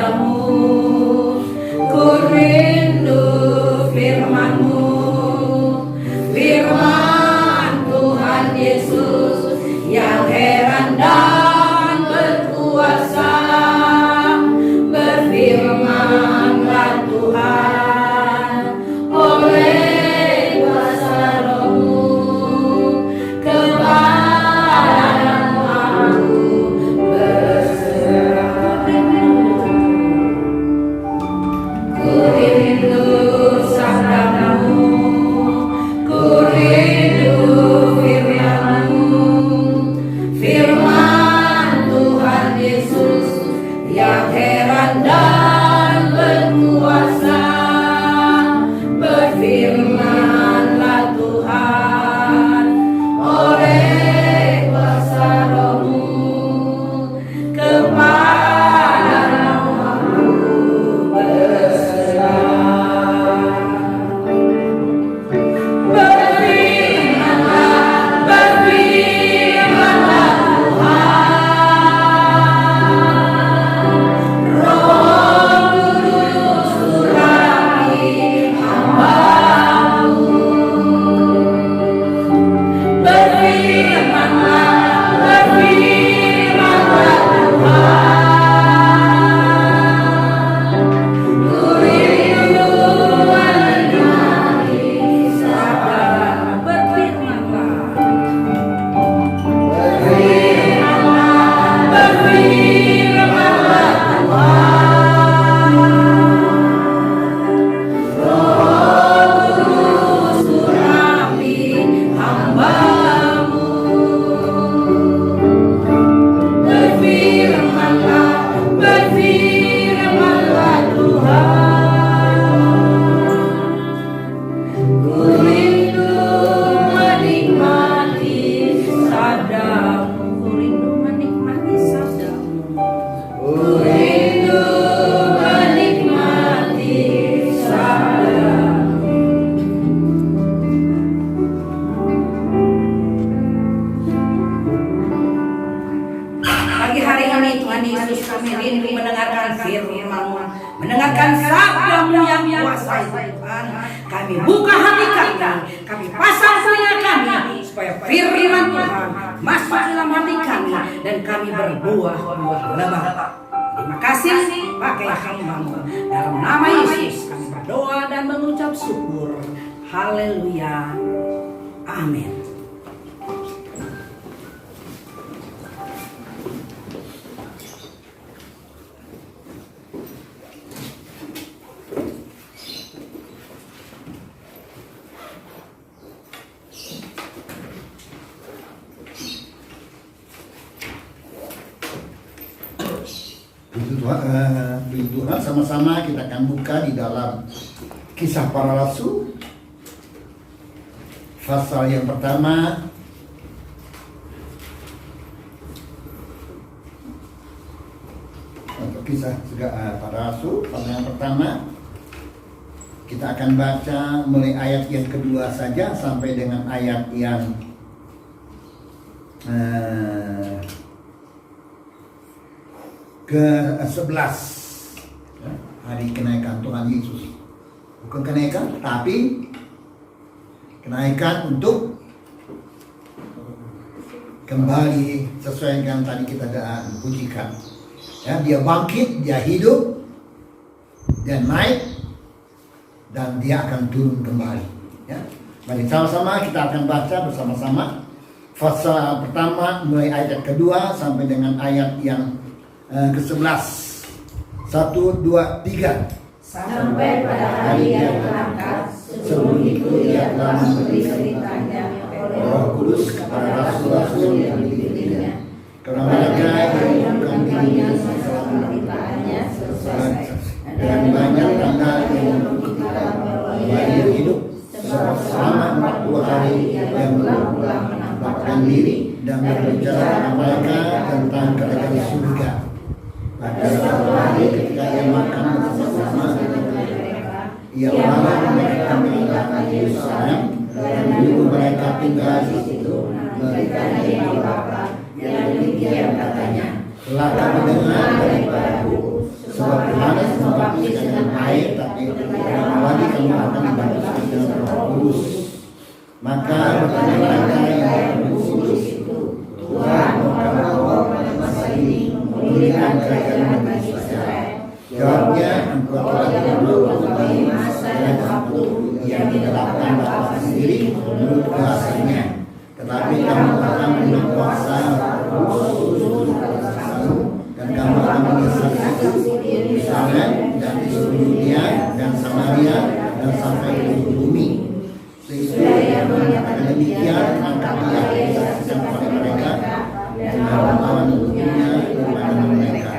padamu, ku rindu firman-Mu, firman Tuhan Yesus yang heran dan berkuasa. Berfirmanlah Tuhan oleh kuasa Roh-Mu, kepadamu aku berserah. Ku rindu sabda-Mu, ku rindu firman-Mu, firman Tuhan Yesus yang heran dan berkuasa. Berfirmanlah Tuhan oleh kuasa Roh-Mu, kepadamu aku berserah. Berfirmanlah Tuhan, Roh Kudus urapi hamba-Mu. Berfirmanlah Tuhan, ku rindu menikmati sabda. Berfirmanlah Tuhan, Roh Kudus urapi hamba-Mu. Berfirmanlah Tuhan, ku rindu menikmati sabda-Mu, ku rindu menikmati sabda-Mu, ku rindu menikmati sabda-Mu. Pagi hari ini Tuhan Yesus, kami rindu mendengarkan firman-Mu, mendengarkan sabda-Mu yang kuasa Tuhan. Kami buka hati kami pasang telinga kami, supaya firman Tuhan masuk dalam hati kami dan kami berbuah-buah lebat. Terima kasih, pakai hamba-Mu. Dalam nama Yesus kami berdoa dan mengucap syukur. Haleluya. Amin. Puji Tuhan, sama-sama kita akan buka di dalam Kisah Para Rasul pasal yang pertama. Untuk Kisah Para Rasul pasal yang pertama, kita akan baca mulai ayat yang kedua saja sampai dengan ayat yang ke-11, hari kenaikan Tuhan Yesus. Bukan kenaikan, tapi kenaikan untuk kembali sesuai dengan tadi kita pujikan. Ya, dia bangkit, dia hidup, dia naik, dan dia akan turun kembali. Ya, mari sama-sama kita akan baca bersama-sama pasal pertama mulai ayat yang kedua sampai dengan ayat yang ke-11. 1, 2, 3. Sampai pada hari yang terangkat, sebelum itu ia telah memberi ceritanya oleh Roh Kudus kepada rasul-rasul yang dipilihnya. Karena mereka yang mengenalinya masalah penderitaannya selesai, dan banyak tanda yang membuktikan bahwa ia hidup selama 40 hari yang berulang-ulang menampakkan diri dan berbicara dengan mereka tentang kerajaan surga. Pada suatu hari ketika ia makan bersama-sama, ia malah mereka meninggalkan Yerusalem dan dulu mereka tinggal di situ. Mereka dari Bapa, yang demikian katanya, telah kami dengar daripadaku Sebab Yohanes membaptis dengan air, tapi lama lagi kamu akan dibaptis dengan Roh Kudus. Maka bertanya mereka yang kudus itu, Tuhan, maukah Engkau pada masa ini memulihkan kerajaan bagi Israel? Jawabnya, Engkau telah dahulu mempunyai masa dan waktu yang ditetapkan Bapa sendiri menurut kuasanya. Tetapi kamu akan menerima kuasa dan kamu akan menjadi saksi di Yerusalem dan di seluruh dunia dan Samaria dan sampai ke ujung bumi. Sesudah yang mengatakan demikian, maka ia disaksikan oleh mereka dan lawan tubuhnya kepada mereka.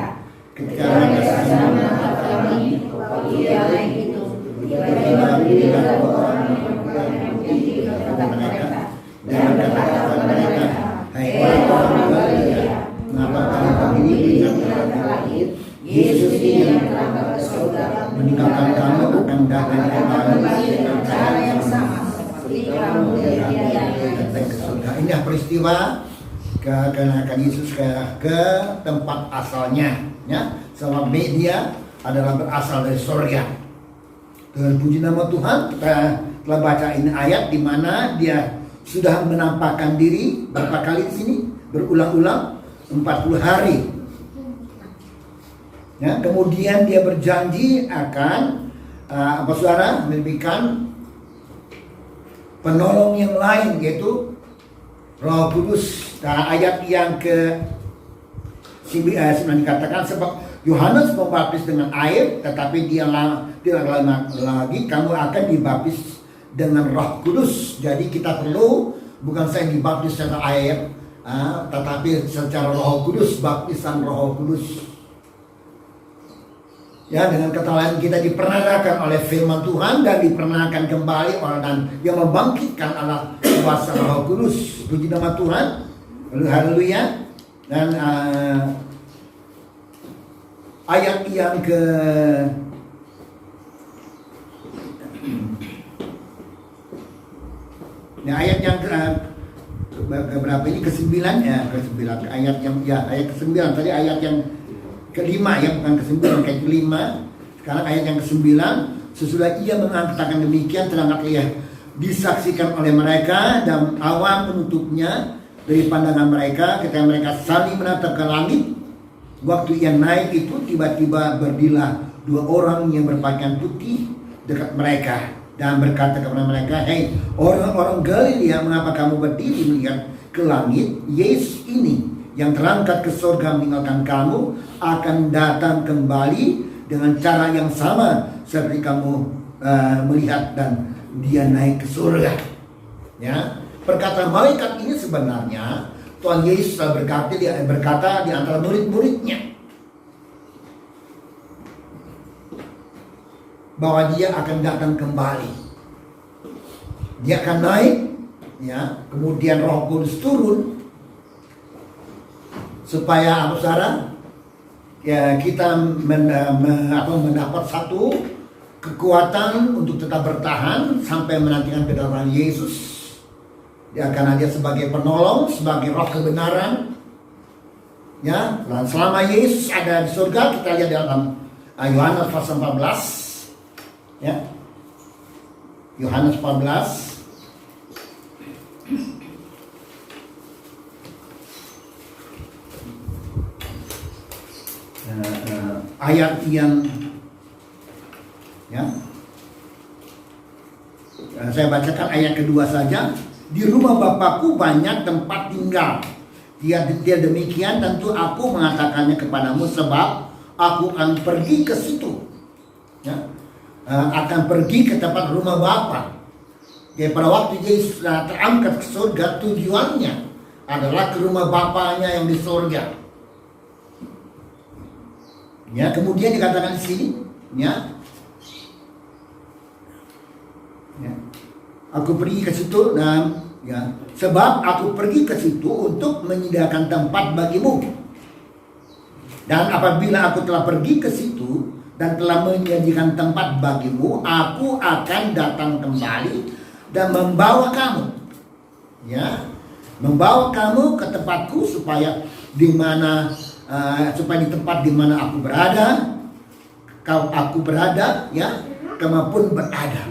Ketika mereka sedang menatap kami, ia itu tiba-tiba dilihat dua orang yang tinggi kepada mereka dan berkata kepada mereka, hai orang Galilea, mengapa kalian begini dengan langit? Yesus ini yang terangkat ke surga meninggalkan kamu akan datang kembali dengan cara yang sama seperti kamu datang ke surga. Inilah peristiwa kenaikan Yesus ke tempat asalnya, ya. Sebab media adalah berasal dari surga. Dengan puji nama Tuhan, kita telah baca ini ayat di mana dia sudah menampakkan diri berapa kali di sini, berulang-ulang 40 hari. Ya, kemudian dia berjanji akan saudara, memberikan penolong yang lain, yaitu Roh Kudus. Nah, ayat yang ke 9 dikatakan, sebab Yohanes membaptis dengan air, tetapi dia lagi kamu akan dibaptis dengan Roh Kudus. Jadi kita perlu bukan saya dibaptis secara air, tetapi secara Roh Kudus, baptisan Roh Kudus. Ya, dengan kata lain kita diperanakan oleh firman Tuhan dan diperanakan kembali oleh dan yang membangkitkan adalah kuasa Roh Kudus. Puji nama Tuhan. Haleluya. Dan ayat yang ke ayat yang berapa ini? Ke-9 ya, ke-9 ayat yang ayat ke-9 tadi, ayat yang ke-5 ya, bukan ke-9, kayak ke-5. Sekarang ayat yang ke-9, sesudah ia mengatakan demikian, terangkat ia disaksikan oleh mereka dan awan menutupnya dari pandangan mereka ketika mereka saling menatap ke langit. Waktu ia naik itu tiba-tiba berdirilah dua orang yang berpakaian putih dekat mereka dan berkata kepada mereka, hei orang-orang Galilea, mengapa kamu berdiri melihat ke langit? Yesus ini yang terangkat ke surga meninggalkan kamu akan datang kembali dengan cara yang sama seperti kamu melihat dan dia naik ke surga. Ya, perkataan malaikat ini sebenarnya Tuhan Yesus berkata di antara murid-muridnya bahwa dia akan datang kembali. Dia akan naik, ya, kemudian Roh Kudus turun supaya saudara, ya, kita mendapat satu kekuatan untuk tetap bertahan sampai menantikan kedatangan Yesus. Dia akan hadir sebagai penolong, sebagai roh kebenaran. Ya, dan selama Yesus ada di surga, kita lihat dalam Yohanes pasal 14. Ya. Yohanes 14. Ayat yang ya. Saya bacakan ayat kedua saja. Di rumah Bapakku banyak tempat tinggal. Dia demikian tentu aku mengatakannya kepadamu, sebab aku akan pergi ke situ. Ya. Akan pergi ke tempat rumah Bapa. Jadi pada waktu Yesus terangkat ke surga, tujuannya adalah ke rumah Bapanya yang di surga. Ya, kemudian dikatakan di sini, ya. Ya. Aku pergi ke situ dan ya, sebab aku pergi ke situ untuk menyediakan tempat bagimu. Dan apabila aku telah pergi ke situ dan telah menjadikan tempat bagimu, aku akan datang kembali dan membawa kamu, ya, membawa kamu ke tempatku supaya di tempat di mana aku berada, aku berada, ya, kamu pun berada.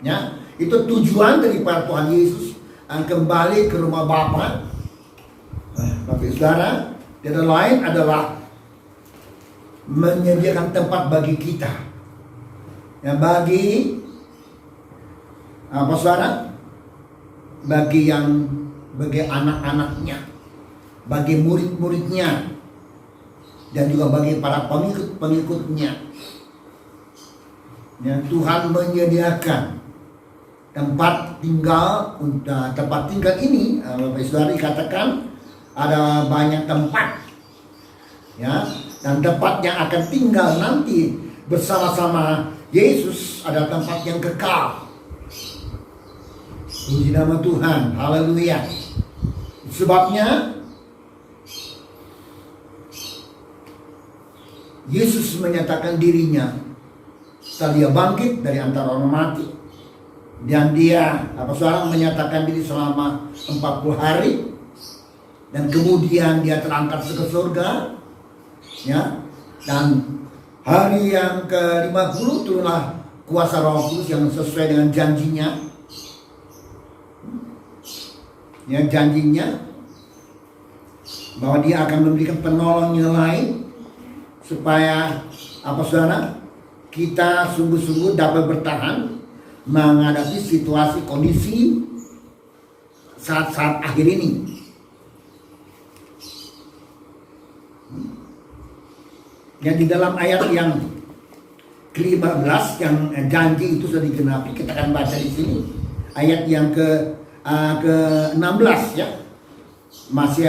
Ya, itu tujuan daripada Tuhan Yesus kembali ke rumah Bapa. Bapak Saudara, tidak lain adalah menyediakan tempat bagi kita. Ya, bagi apa saudara? Bagi anak-anaknya, bagi murid-muridnya, dan juga bagi para pengikut-pengikutnya. Ya, Tuhan menyediakan tempat tinggal. Tempat tinggal ini, Bapak Saudara, dikatakan ada banyak tempat, ya, dan tempat yang akan tinggal nanti bersama-sama Yesus adalah tempat yang kekal. Puji nama Tuhan, haleluya. Sebabnya Yesus menyatakan dirinya setelah dia bangkit dari antara orang mati, dan dia saudara menyatakan diri selama 40 hari, dan kemudian dia terangkat ke surga, ya, dan hari yang ke-50 turunlah kuasa Roh Kudus yang sesuai dengan janjinya. Ya, janjinya bahwa dia akan memberikan penolong yang lain supaya saudara, kita sungguh-sungguh dapat bertahan menghadapi situasi kondisi saat-saat akhir ini. Ya, di dalam ayat yang ke-15 yang janji itu sudah digenapi, kita akan baca di sini ayat yang ke-16, ya, masih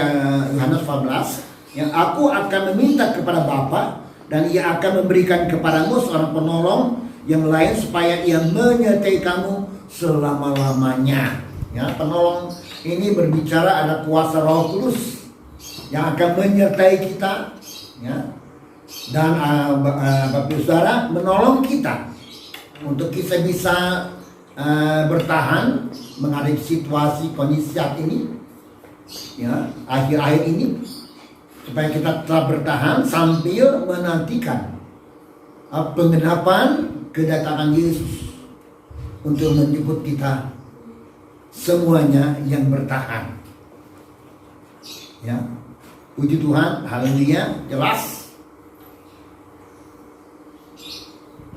Yohanes 14. Yang aku akan meminta kepada Bapa, dan ia akan memberikan kepadamu seorang penolong yang lain supaya ia menyertai kamu selama-lamanya. Ya, penolong ini berbicara ada kuasa Roh Kudus yang akan menyertai kita, ya, dan Bapak Saudara menolong kita untuk kita bisa bertahan menghadapi situasi kondisi saat ini, ya, akhir-akhir ini, supaya kita tetap bertahan sambil menantikan penggenapan kedatangan Yesus untuk menjemput kita semuanya yang bertahan. Ya, puji Tuhan, haleluya. Jelas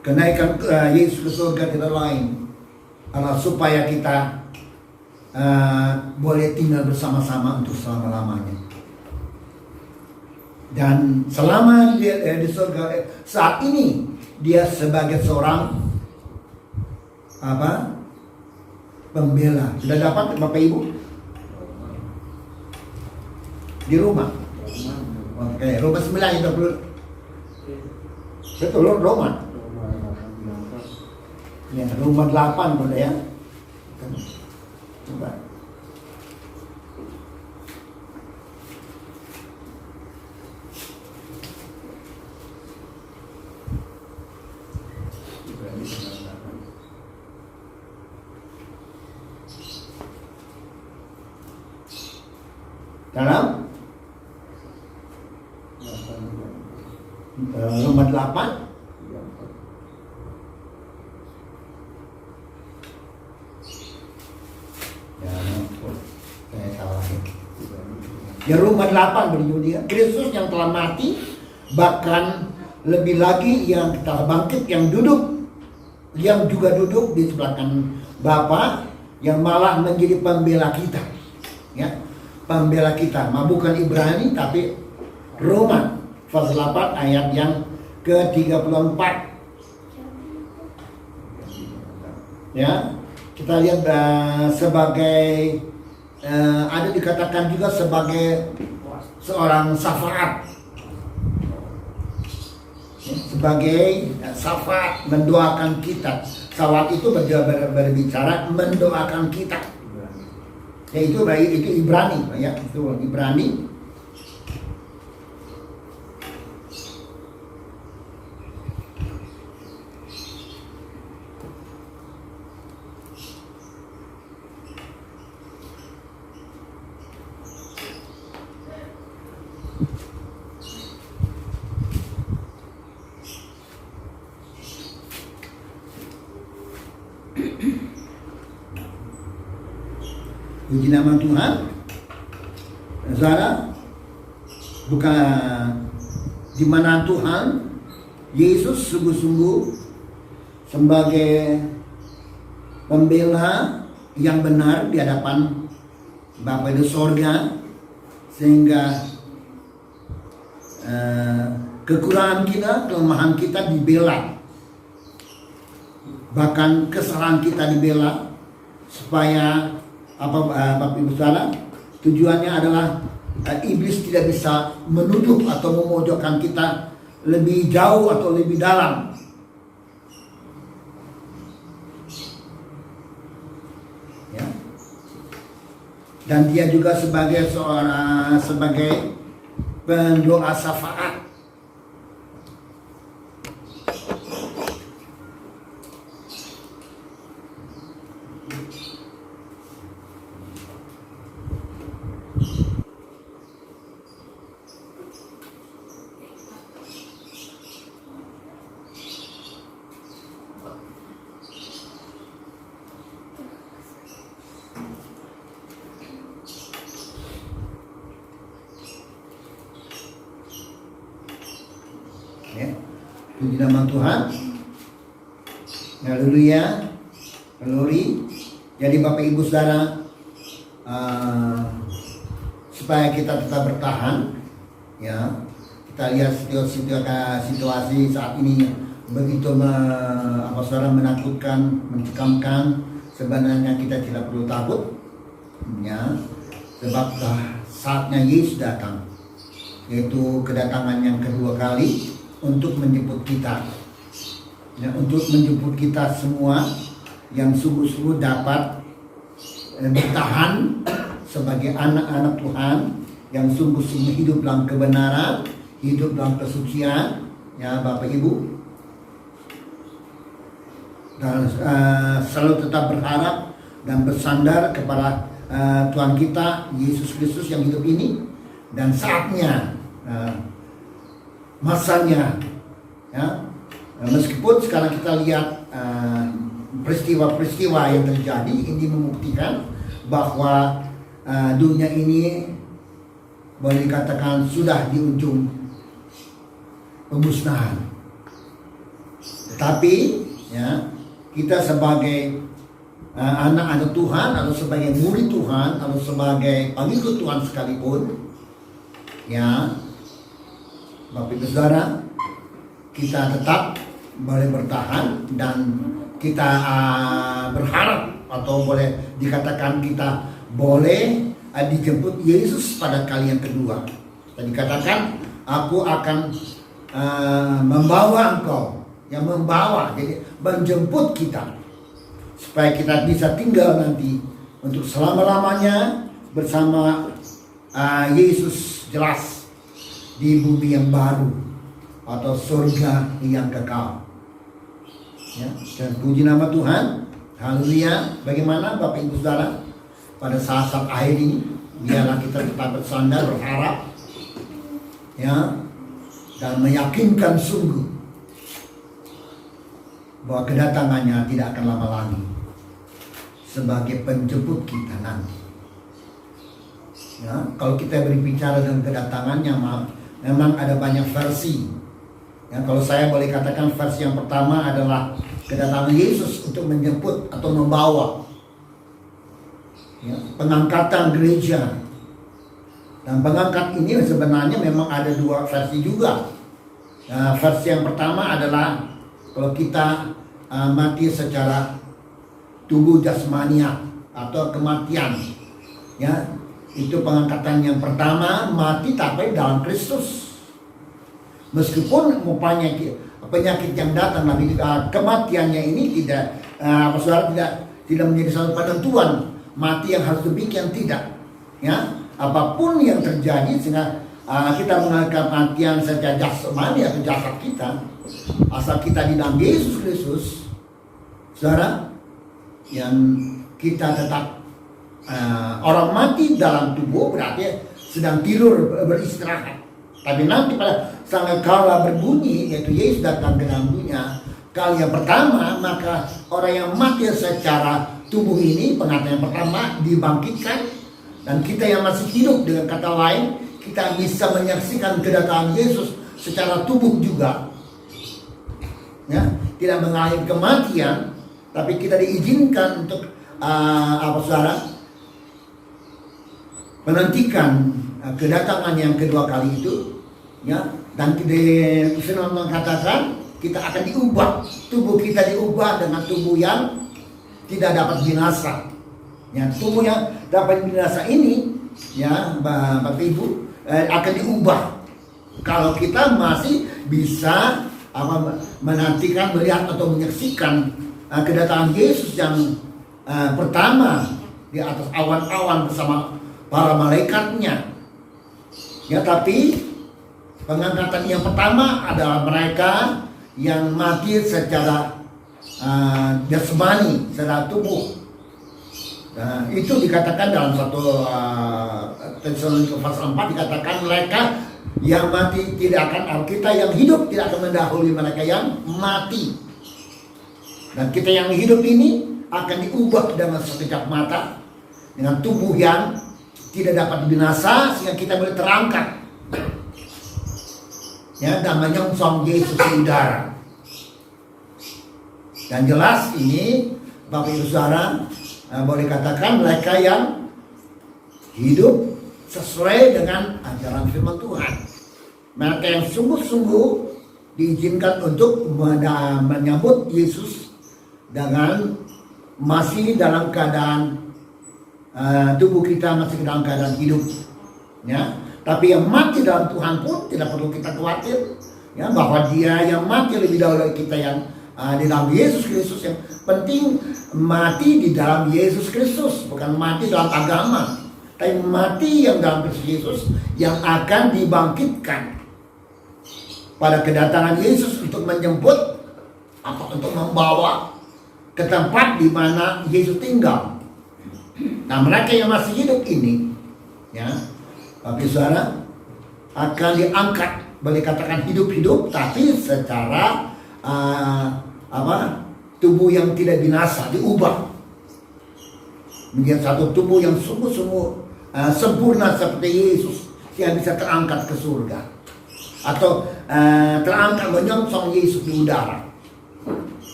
kenaikan Yesus ke surga tidak lain adalah supaya kita boleh tinggal bersama-sama untuk selama-lamanya. Dan selama dia di surga saat ini, dia sebagai seorang pembela. Sudah dapat Bapak Ibu? Di rumah. Oke, Roma 9 itu betul, Roma. Ya, Roma 8 boleh ya. Coba. Dalam Roma 8 ya, Roma 8 berjudul Kristus yang telah mati, bahkan lebih lagi yang telah bangkit, yang juga duduk di sebelah kanan Bapa, yang malah menjadi pembela kita, ya, pembela kita. Bukan Ibrani tapi Roma pasal 8 ayat yang ke-34. Ya, kita lihat sebagai ada dikatakan juga sebagai seorang syafaat, sebagai syafaat mendoakan kita. Syafaat itu berbicara mendoakan kita. Ya, itu Ibrani, ya, itu Ibrani. Puji nama Tuhan. Saudara, bukan di mana Tuhan Yesus sungguh-sungguh sebagai pembela yang benar di hadapan Bapa di sorga, sehingga kekurangan kita, kelemahan kita dibela, bahkan kesalahan kita dibela, supaya Bapak Ibu Saudara, tujuannya adalah iblis tidak bisa menuduh atau memojokkan kita lebih jauh atau lebih dalam. Ya. Dan dia juga sebagai pendoa syafaat. Ya. Puji nama Tuhan. Haleluya. Glory. Jadi Bapak Ibu Saudara, supaya kita tetap bertahan, ya, kita lihat situasi saat ini begitu menakutkan, mencekamkan. Sebenarnya kita tidak perlu takut, ya, sebab saatnya Yesus datang, yaitu kedatangan yang kedua kali untuk menjemput kita, ya, untuk menjemput kita semua yang sungguh-sungguh dapat bertahan sebagai anak-anak Tuhan, yang sungguh-sungguh hidup dalam kebenaran, hidup dalam kesucian, ya Bapak Ibu, dan selalu tetap berharap dan bersandar kepada Tuhan kita Yesus Kristus yang hidup ini, dan saatnya, masanya, ya, meskipun sekarang kita lihat peristiwa-peristiwa yang terjadi ini membuktikan bahwa dunia ini boleh dikatakan sudah di ujung pemusnahan. Tetapi, ya, kita sebagai anak-anak Tuhan, atau sebagai murid Tuhan, atau sebagai pengikut Tuhan sekalipun, ya Bapak Ibu Saudara, kita tetap boleh bertahan, dan kita berharap, atau boleh dikatakan kita boleh dijemput Yesus pada kali yang kedua. Dan dikatakan, aku akan membawa engkau, yang membawa, jadi menjemput kita, supaya kita bisa tinggal nanti untuk selama-lamanya bersama Yesus, jelas di bumi yang baru atau surga yang kekal. Ya, dan puji nama Tuhan. Haleluya. Bagaimana Bapak Ibu Saudara, pada saat-saat akhir ini, biarlah kita tetap bersandar, berharap, ya, dan meyakinkan sungguh bahwa kedatangannya tidak akan lama lagi sebagai penjemput kita nanti. Ya, kalau kita berbicara tentang kedatangannya, memang ada banyak versi. Ya, kalau saya boleh katakan, versi yang pertama adalah kedatangan Yesus untuk menjemput atau membawa, ya, pengangkatan gereja. Dan pengangkat ini sebenarnya memang ada dua versi juga. Nah, versi yang pertama adalah kalau kita mati secara tubuh jasmania atau kematian, ya, itu pengangkatan yang pertama, mati tapi dalam Kristus. Meskipun penyakit yang datang, tapi kematiannya ini tidak, saudara, tidak menjadi satu penentuan mati yang harus demikian, tidak. Ya, apapun yang terjadi, sehingga kita mengalami kematian secara jasmani atau jasad kita, asal kita di dalam Yesus Kristus, saudara, yang kita tetap orang mati dalam tubuh berarti sedang tidur, beristirahat. Tapi nanti pada saat kala berbunyi, yaitu Yesus datang ke dalam dunia kali yang pertama, maka orang yang mati secara tubuh ini, pengantin yang pertama dibangkitkan, dan kita yang masih hidup, dengan kata lain kita bisa menyaksikan kedatangan Yesus secara tubuh juga, ya, tidak mengalami kematian, tapi kita diizinkan untuk saudara, menantikan kedatangan yang kedua kali itu, ya. Dan firman mengatakan kita akan diubah, tubuh kita diubah dengan tubuh yang tidak dapat binasa. Ya, tubuh yang dapat binasa ini, ya Bapak Ibu, akan diubah kalau kita masih bisa menantikan, melihat atau menyaksikan kedatangan Yesus yang pertama di atas awan-awan bersama para malaikatnya. Ya, tapi pengangkatan yang pertama adalah mereka yang mati secara jasmani, secara tubuh. Nah, itu dikatakan dalam 1 Tesalonika pasal 4, dikatakan mereka yang mati tidak akan, kita yang hidup tidak akan mendahului mereka yang mati. Dan kita yang hidup ini akan diubah dengan sekejap mata, dengan tubuh yang tidak dapat binasa, sehingga kita boleh terangkat, ya, dan menyongsong Yesus di udara. Dan jelas ini Bapak Ibu Saudara, boleh katakan mereka yang hidup sesuai dengan ajaran firman Tuhan. Mereka yang sungguh-sungguh diizinkan untuk menyambut Yesus dengan masih dalam keadaan tubuh kita masih dalam keadaan hidup, ya. Tapi yang mati dalam Tuhan pun tidak perlu kita khawatir, ya, bahwa dia yang mati lebih dahulu dari kita yang di dalam Yesus Kristus. Yang penting mati di dalam Yesus Kristus, bukan mati dalam agama, tapi mati yang dalam Kristus Yesus, yang akan dibangkitkan pada kedatangan Yesus untuk menjemput atau untuk membawa ke tempat di mana Yesus tinggal. Nah, mereka yang masih hidup ini, ya, Bapak Saudara, akan diangkat, boleh katakan hidup-hidup, tapi secara tubuh yang tidak binasa, diubah menjadi satu tubuh yang sungguh-sungguh sempurna seperti Yesus, yang bisa terangkat ke surga atau terangkat menyongsong Yesus di udara.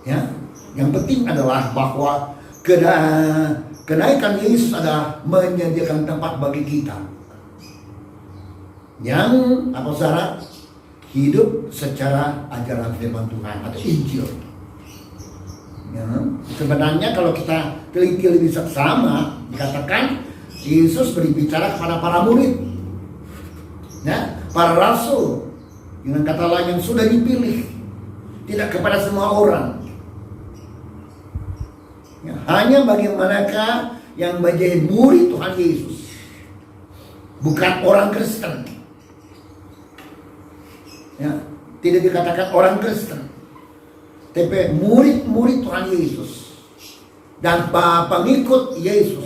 Ya, yang penting adalah bahwa kenaikan Yesus adalah menyediakan tempat bagi kita yang saudara, hidup secara ajaran firman Tuhan atau Injil. Ya, sebenarnya kalau kita teliti lebih seksama, dikatakan Yesus berbicara kepada para murid, ya, para rasul, dengan kata lain yang sudah dipilih, tidak kepada semua orang. Ya, hanya bagi mereka yang menjadi murid Tuhan Yesus, bukan orang Kristen. Ya, tidak dikatakan orang Kristen, tapi murid-murid Tuhan Yesus dan pengikut Yesus.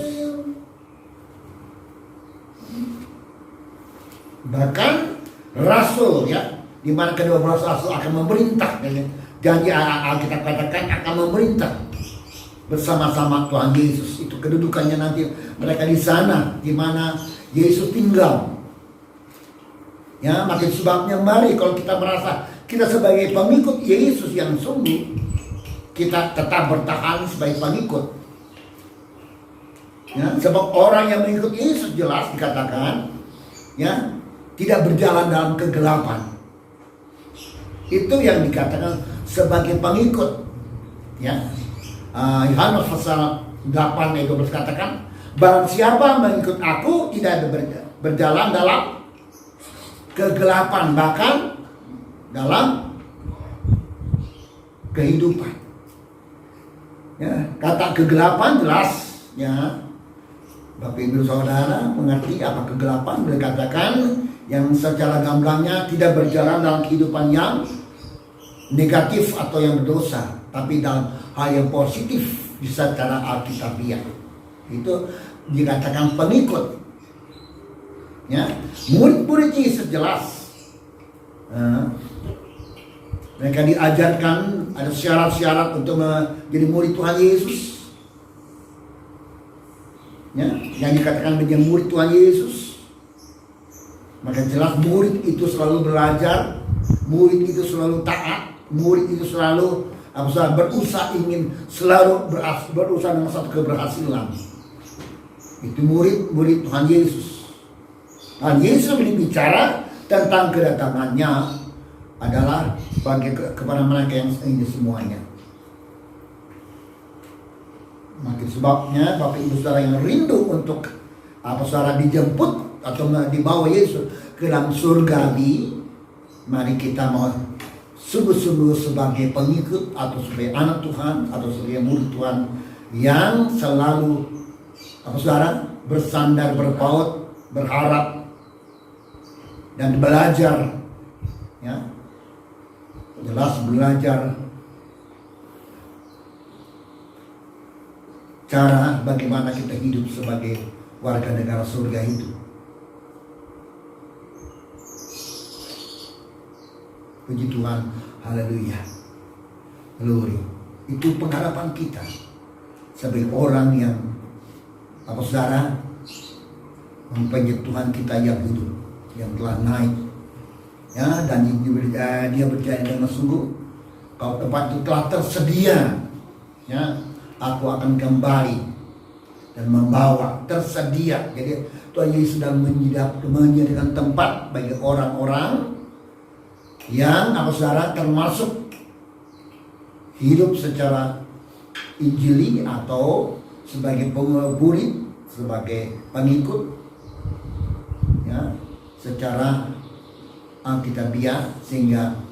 Bahkan rasul, ya, di mana kedua belas rasul akan memerintah, janji Alkitab katakan akan memerintah bersama-sama Tuhan Yesus. Itu kedudukannya nanti mereka di sana, di mana Yesus tinggal. Ya, maka sebabnya mari kalau kita merasa kita sebagai pengikut Yesus yang sungguh, kita tetap bertahan sebagai pengikut. Ya, sebab orang yang mengikut Yesus jelas dikatakan, ya, tidak berjalan dalam kegelapan. Itu yang dikatakan sebagai pengikut. Ya, Yohanes pasal 8 ayat 12 katakan, barang siapa mengikut aku tidak berjalan dalam kegelapan, bahkan dalam kehidupan. Ya, kata kegelapan jelas, ya, Bapak Ibu Saudara mengerti apa kegelapan. Boleh katakan yang secara gamblangnya tidak berjalan dalam kehidupan yang negatif atau yang berdosa, tapi dalam hal yang positif secara alkitabiah. Itu dikatakan pengikut. Ya, murid-murid Yesus jelas Mereka diajarkan ada syarat-syarat untuk menjadi murid Tuhan Yesus. Ya, yang dikatakan menjadi murid Tuhan Yesus. Maka jelas murid itu selalu belajar, murid itu selalu taat, murid itu selalu berusaha ingin selalu berusaha dengan satu keberhasilan. Itu murid Tuhan Yesus. Tuhan Yesus ini bicara tentang kedatangannya adalah kepada mereka yang ini semuanya. Maka sebabnya Bapak Ibu Saudara yang rindu untuk saudara dijemput atau dibawa Yesus ke dalam surgawi, mari kita mau sungguh-sungguh sebagai pengikut atau sebagai anak Tuhan atau sebagai murid Tuhan yang selalu saudara bersandar, berpaut, berharap dan belajar, ya, jelas belajar cara bagaimana kita hidup sebagai warga negara surga itu. Puji Tuhan, haleluya, glory. Itu pengharapan kita sebagai orang yang saudara mempunyai Tuhan kita yang hidup, yang telah naik, ya, dan dia berjaya dengan sungguh. Kalau tempat itu telah tersedia, ya, aku akan kembali dan membawa, tersedia. Jadi Tuhan Yesus sedang menyediakan tempat bagi orang-orang yang saudara termasuk hidup secara injili atau sebagai murid, sebagai pengikut, ya, secara alkitabiah, sehingga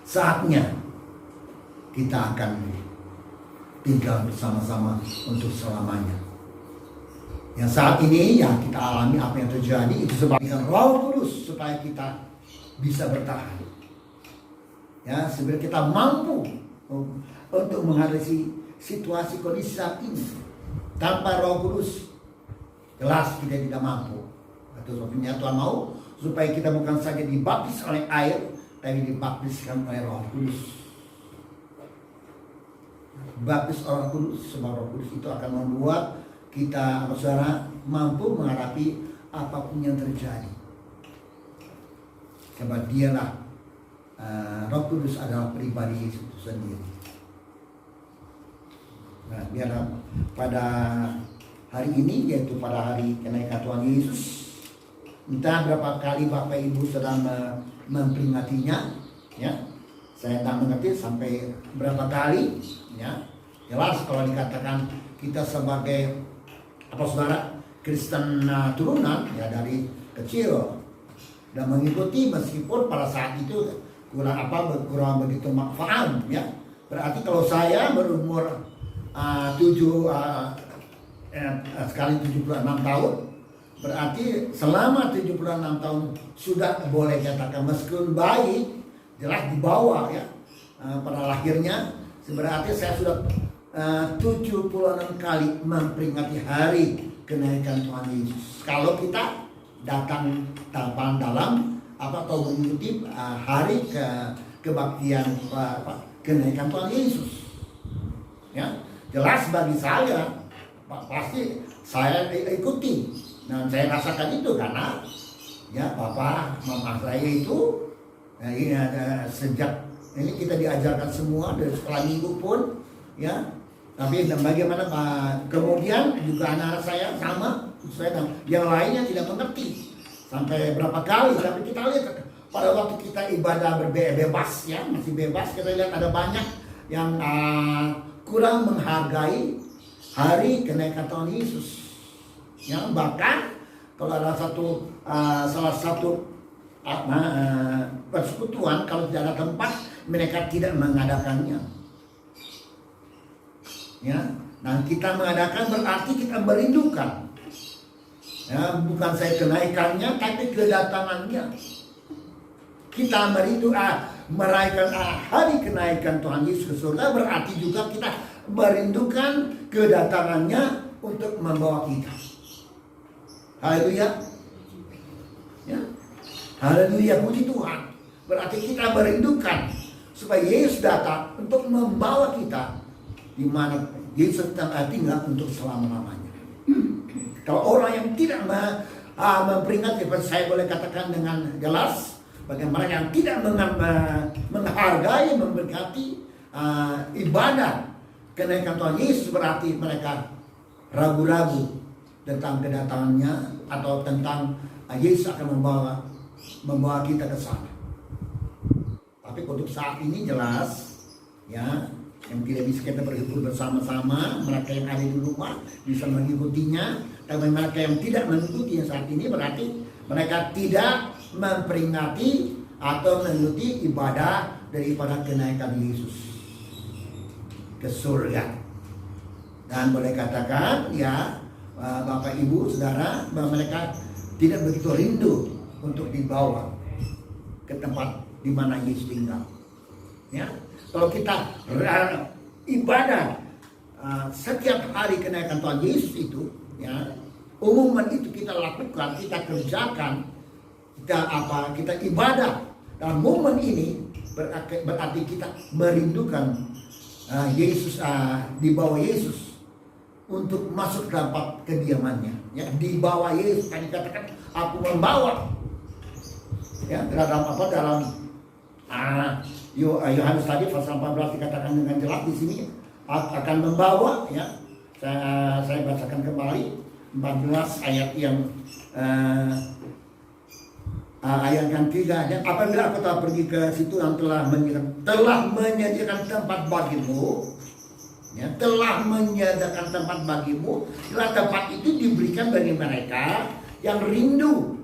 saatnya kita akan tinggal bersama-sama untuk selamanya. Yang saat ini yang kita alami apa yang terjadi itu sebabnya Roh Kudus supaya kita bisa bertahan. Ya, sebenarnya kita mampu untuk menghadapi situasi kondisi saat ini. Tanpa Roh Kudus jelas kita tidak mampu. Atau sebabnya Tuhan mau supaya kita bukan saja dibaptis oleh air, tapi dibaptiskan oleh Roh Kudus. Baptis Roh Kudus, sebab Roh Kudus itu akan membuat kita saudara mampu menghadapi apapun yang terjadi. Sebab dialah Roh Kudus adalah pribadi Yesus itu sendiri. Nah, biarlah pada hari ini, yaitu pada hari kenaikan Tuhan Yesus, entah berapa kali Bapak Ibu sedang memperingatinya, ya, saya tak mengerti sampai berapa kali, ya. Jelas kalau dikatakan kita sebagai saudara Kristen turunan, ya, dari kecil dan mengikuti meskipun pada saat itu kurang begitu paham, ya. Berarti kalau saya berumur 76 tahun, berarti selama 76 tahun sudah boleh katakan meskipun bayi jelas dibawa, ya, pada lahirnya, berarti saya sudah 76 kali memperingati hari kenaikan Tuhan Yesus. Kalau kita datang dalam atau mengikuti hari kebaktian kenaikan Tuhan Yesus, ya, jelas bagi saya pasti saya ikuti. Nah, saya rasakan itu karena, ya, Papa Mama saya itu sejak ini kita diajarkan semua dari sekolah minggu pun, ya. Tapi bagaimana kemudian juga anak-anak saya sama, yang lainnya tidak mengerti sampai berapa kali. Tapi kita lihat pada waktu kita ibadah bebas, ya, masih bebas, kita lihat ada banyak yang kurang menghargai hari kenaikan Tuhan Yesus. Yang bahkan kalau ada salah satu persekutuan, kalau tidak ada tempat mereka tidak mengadakannya. Ya, nah kita mengadakan berarti kita merindukan. Ya, bukan saya kenaikannya, tapi kedatangannya. Kita merindu merayakan hari kenaikan Tuhan Yesus ke surga, berarti juga kita merindukan kedatangannya untuk membawa kita. Haleluya. Ya. Haleluya, puji Tuhan. Berarti kita merindukan supaya Yesus datang untuk membawa kita di mana Yesus tinggal untuk selama-lamanya. Kalau orang yang tidak memperingati, saya boleh katakan dengan jelas, bagaimana yang tidak menghargai, memberkati ibadah kenaikan Tuhan Yesus, berarti mereka ragu-ragu tentang kedatangannya atau tentang Yesus akan membawa kita ke sana. Tapi untuk saat ini jelas, ya, yang tidak bisa kita berhibur bersama-sama, mereka yang ada di rumah bisa mengikutinya, tapi mereka yang tidak mengikutinya saat ini berarti mereka tidak memperingati atau mengikuti ibadah daripada kenaikan Yesus ke surga. Dan boleh katakan, ya, Bapak Ibu Saudara, bahwa mereka tidak begitu rindu untuk dibawa ke tempat di mana Yesus tinggal. Ya, kalau kita ibadah setiap hari kenaikan Tuhan Yesus itu, ya, umuman itu kita lakukan, kita kerjakan, kita ibadah dalam momen ini, berarti kita merindukan Yesus, dibawa Yesus untuk masuk ke tempat kediamannya. Ya, dibawa Yesus, kan dikatakan aku membawa. Ya, dalam Yohanes tadi pasal 14 dikatakan dengan jelas di sini akan membawa, ya. Saya bacakan kembali 14 ayat yang ayat yang 3, dan apabila aku telah pergi ke situ yang telah menyediakan tempat bagimu, ya, telah menyediakan tempat bagimu, telah tempat itu diberikan bagi mereka yang rindu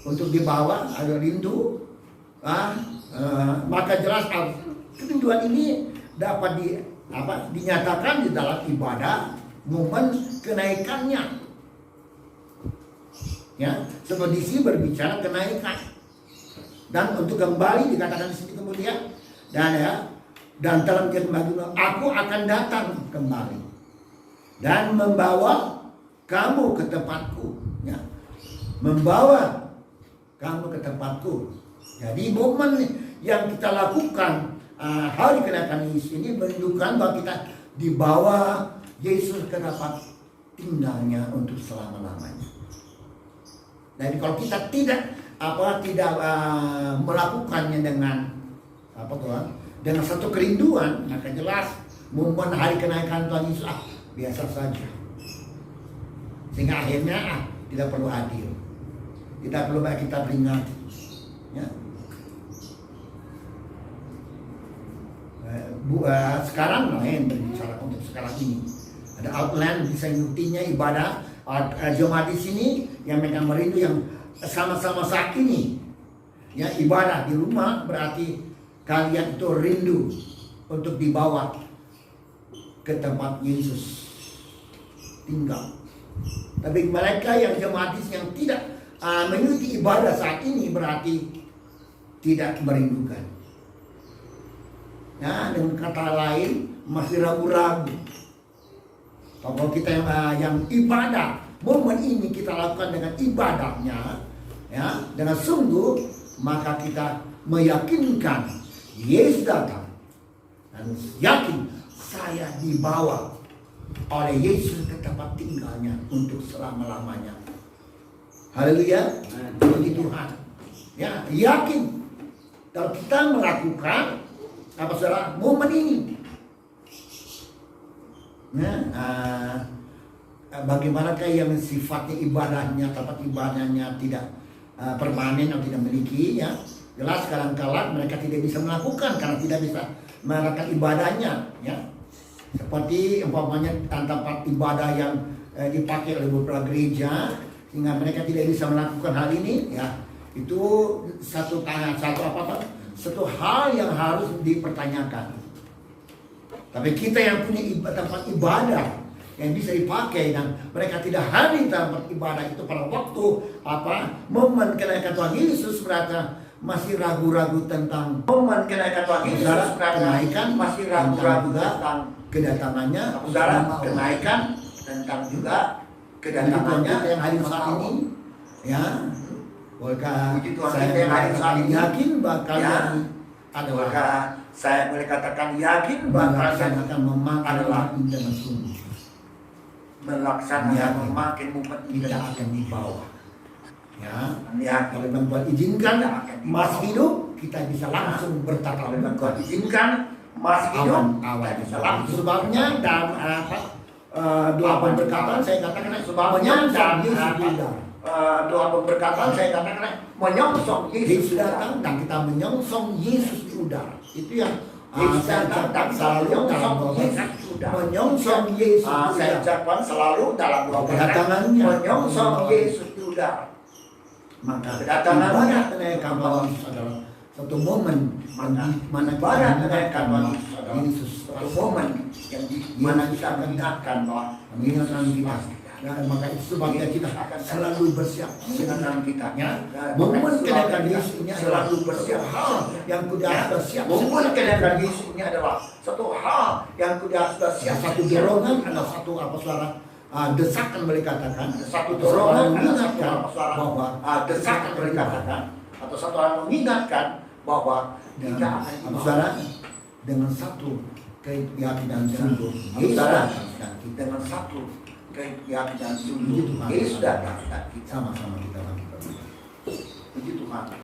untuk dibawa, ada rindu, maka jelas kerinduan ini dapat dinyatakan di dalam ibadah momen kenaikannya. Ya, seperti di sini berbicara kenaikan. Dan untuk kembali dikatakan di sini kemudian, dan dalam firman aku akan datang kembali dan membawa kamu ke tempatku. Ya, membawa kamu ke tempatku. Jadi momen yang kita lakukan hari kenaikan Yesus ini menunjukkan bahwa kita dibawa Yesus ke tempat tinggalnya untuk selama-lamanya. Jadi kalau kita tidak melakukannya dengan dengan satu kerinduan, maka jelas momen hari kenaikan Tuhan Yesus biasa saja. Sehingga akhirnya tidak perlu hadir, tidak perlu kita peringati. Ya. Sekarang berbicara untuk sekarang ini ada outline bisa ngikutinya ibadah jemaat di sini yang mereka merindu yang sama-sama saat ini, ya, ibadah di rumah, berarti kalian itu rindu untuk dibawa ke tempat Yesus tinggal. Tapi mereka yang jemaat yang tidak mengikuti ibadah saat ini berarti tidak merindukan. Ya, dengan kata lain masih ragu-ragu. Kalau kita yang ibadah, momen ini kita lakukan dengan ibadahnya, ya, dengan sungguh, maka kita meyakinkan Yesus datang dan yakin saya dibawa oleh Yesus ke tempat tinggalnya untuk selama-lamanya. Haleluya, puji Tuhan. Ya, yakin kalau kita melakukan saudara momen ini. Bagaimanakah yang sifatnya ibadahnya, tempat ibadahnya tidak permanen atau tidak memiliki, ya, jelas kadang-kala mereka tidak bisa melakukan karena tidak bisa melakukan ibadahnya, ya, seperti umpamanya tempat ibadah yang dipakai oleh beberapa gereja sehingga mereka tidak bisa melakukan hal ini, ya, itu satu hal yang harus dipertanyakan. Tapi kita yang punya tempat ibadah yang bisa dipakai dan mereka tidak hadir tempat ibadah itu pada waktu momen kenaikan Tuhan Yesus, mereka masih ragu-ragu tentang momen kenaikan Tuhan Yesus, kenaikan masih ragu-ragu tentang kedatangannya, kenaikan tentang juga kedatangannya yang hadir saat ini, ya. Saya yakin bahwa kalian adalah Maka saya boleh katakan yakin bahwa melaksanakan memakai adalah umat ini dengan sungguh. melaksanakan Yakin. memakai umat ini Tidak dengan akan dibawa. Ya, yakin. kalau Tuhan izinkan masih hidup, kita bisa langsung bertatap Kalau muka. Tuhan izinkan masih hidup, Awan. kita bisa langsung. Sebabnya dan doa pemberkatan saya katakan Sebabnya menyongsong dan Yesus datang. doa pemberkatan saya katakan menyongsong Yesus Yesus datang dan kita menyongsong Yesus di udara. Itu yang Yesus saya datang dan ucapkan selalu dalam menyongsong doa Yesus di udara. menyongsong Yesus di Saya udara. ucapkan selalu dalam doa Kedatangannya. menyongsong Yesus di udara. Maka Kedatangan ibadah kenaikan Tuhan Yesus adalah satu momen yang di mana kita ibadah mengingatkan kenaikan Tuhan bahwa Yesus adalah Yesus satu momen yang di mana kita mengingatkan bahwa mengingatkan kita. Dan maka itu sebabnya kita selalu bersiap. mengingatkan kita. Ya, Dan momen maka kenaikan kita Yesus ini adalah selalu bersiap. hal yang kuda bersiap. Momen kenaikan Yesus ini adalah satu hal yang sudah siap. Satu dorongan ada satu apa saudara desakan boleh katakan. Satu dorongan mengingatkan bahwa bahwa desakan boleh katakan atau satu orang mengingatkan bahwa dan tidak akan apa saudara dengan satu keyakinan sungguh Yesus saudara, datang dan kita dengan satu keyakinan Puji sungguh Tuhan. Yesus datang dan kita sama-sama kita bangkit. puji Tuhan.